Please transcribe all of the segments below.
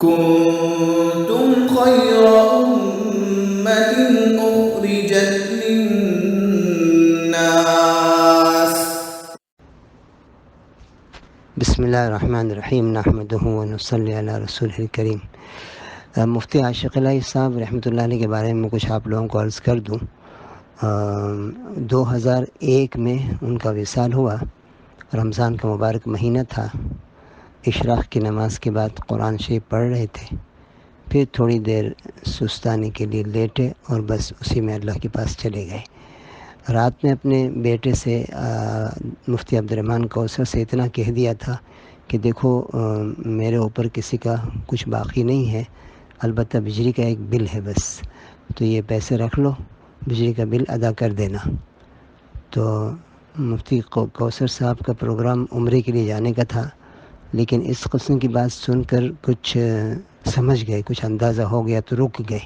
كنتم خير أمة أخرجت للناس. بسم اللہ الرحمن الرحیم نحمدہ ونصلی علی رسولہ الکریم۔ مفتی عاشق الہی صاحب رحمۃ اللہ علیہ کے بارے میں کچھ آپ لوگوں کو عرض کر دوں۔ 2001 میں ان کا وصال ہوا۔ رمضان کا مبارک مہینہ تھا۔ اشراق کی نماز کے بعد قرآن شریف پڑھ رہے تھے، پھر تھوڑی دیر سستانے کے لیے لیٹے اور بس اسی میں اللہ کے پاس چلے گئے۔ رات میں اپنے بیٹے سے مفتی عبدالرحمن کوثر سے اتنا کہہ دیا تھا کہ دیکھو میرے اوپر کسی کا کچھ باقی نہیں ہے، البتہ بجلی کا ایک بل ہے بس، تو یہ پیسے رکھ لو، بجلی کا بل ادا کر دینا۔ تو مفتی کوثر صاحب کا پروگرام عمرے کے لیے جانے کا تھا، لیکن اس قسم کی بات سن کر کچھ سمجھ گئے، کچھ اندازہ ہو گیا تو رک گئے،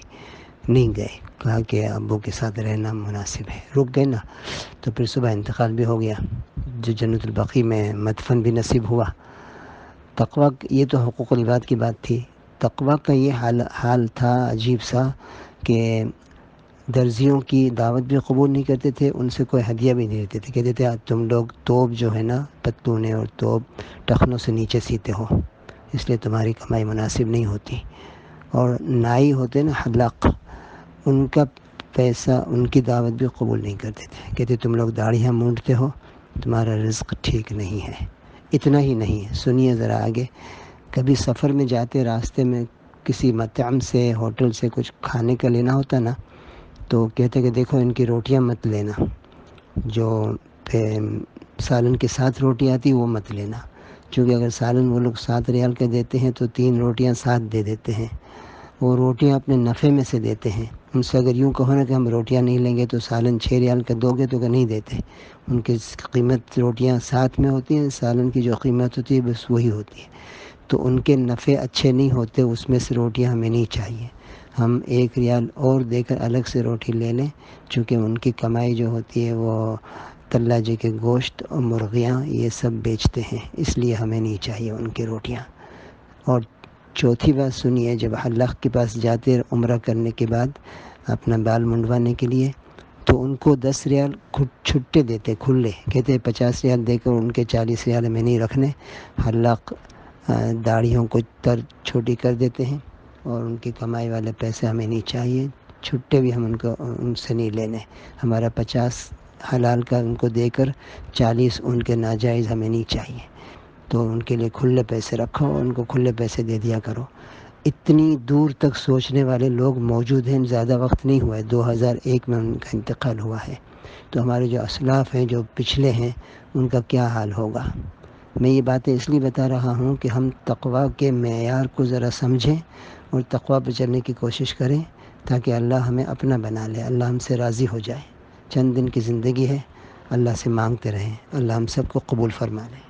نہیں گئے۔ کہا کہ ابو کے ساتھ رہنا مناسب ہے، رک گئے نا۔ تو پھر صبح انتقال بھی ہو گیا، جو جنت البقیع میں مدفن بھی نصیب ہوا۔ تقویٰ، یہ تو حقوق العباد کی بات تھی۔ تقویٰ کا یہ حال تھا عجیب سا کہ درزیوں کی دعوت بھی قبول نہیں کرتے تھے، ان سے کوئی ہدیہ بھی نہیں لیتے تھے، کہتے تھے تم لوگ توب جو ہے نا، پتلونے اور توب ٹخنوں سے نیچے سیتے ہو، اس لیے تمہاری کمائی مناسب نہیں ہوتی۔ اور نائی ہوتے نا، حلاق، ان کا پیسہ، ان کی دعوت بھی قبول نہیں کرتے تھے، کہتے تم لوگ داڑھیاں مونڈتے ہو، تمہارا رزق ٹھیک نہیں ہے۔ اتنا ہی نہیں ہے، سنیے ذرا آگے۔ کبھی سفر میں جاتے، راستے میں کسی مطعم سے، ہوٹل سے کچھ کھانے کا لینا ہوتا نا، تو کہتے کہ دیکھو ان کی روٹیاں مت لینا، جو سالن کے ساتھ روٹی آتی وہ مت لینا، چونکہ اگر سالن وہ لوگ 7 ریال کا دیتے ہیں تو 3 روٹیاں ساتھ دے دیتے ہیں، وہ روٹیاں اپنے نفع میں سے دیتے ہیں۔ ان سے اگر یوں کہو نا کہ ہم روٹیاں نہیں لیں گے تو سالن 6 ریال کا دو گے، تو کہ نہیں دیتے۔ ان کی قیمت روٹیاں ساتھ میں ہوتی ہیں، سالن کی جو قیمت ہوتی ہے بس وہی ہوتی ہے۔ تو ان کے نفع اچھے نہیں ہوتے، اس میں سے روٹیاں ہمیں نہیں چاہیے، ہم 1 ریال اور دے کر الگ سے روٹی لے لیں، چونکہ ان کی کمائی جو ہوتی ہے وہ تلاجے کے گوشت اور مرغیاں یہ سب بیچتے ہیں، اس لیے ہمیں نہیں چاہیے ان کی روٹیاں۔ اور چوتھی بات سنیے، جب حلاق کے پاس جاتے عمرہ کرنے کے بعد اپنا بال منڈوانے کے لیے، تو ان کو 10 ریال چھٹے دیتے، کھلے، کہتے 50 ریال دے کر ان کے 40 ریال ہمیں نہیں رکھنے۔ حلاق داڑھیوں کو چھوٹی کر دیتے ہیں، اور ان کی کمائی والے پیسے ہمیں نہیں چاہیے، چھٹے بھی ہم ان سے نہیں لینے، ہمارا 50 حلال کا ان کو دے کر 40 ان کے ناجائز ہمیں نہیں چاہیے۔ تو ان کے لیے کھلے پیسے رکھو، ان کو کھلے پیسے دے دیا کرو۔ اتنی دور تک سوچنے والے لوگ موجود ہیں، زیادہ وقت نہیں ہوا ہے، 2001 میں ان کا انتقال ہوا ہے۔ تو ہمارے جو اسلاف ہیں، جو پچھلے ہیں، ان کا کیا حال ہوگا۔ میں یہ باتیں اس لیے بتا رہا ہوں کہ ہم تقویٰ کے معیار کو ذرا سمجھیں اور تقویٰ پہ چلنے کی کوشش کریں، تاکہ اللہ ہمیں اپنا بنا لے، اللہ ہم سے راضی ہو جائے۔ چند دن کی زندگی ہے، اللہ سے مانگتے رہیں، اللہ ہم سب کو قبول فرما لے۔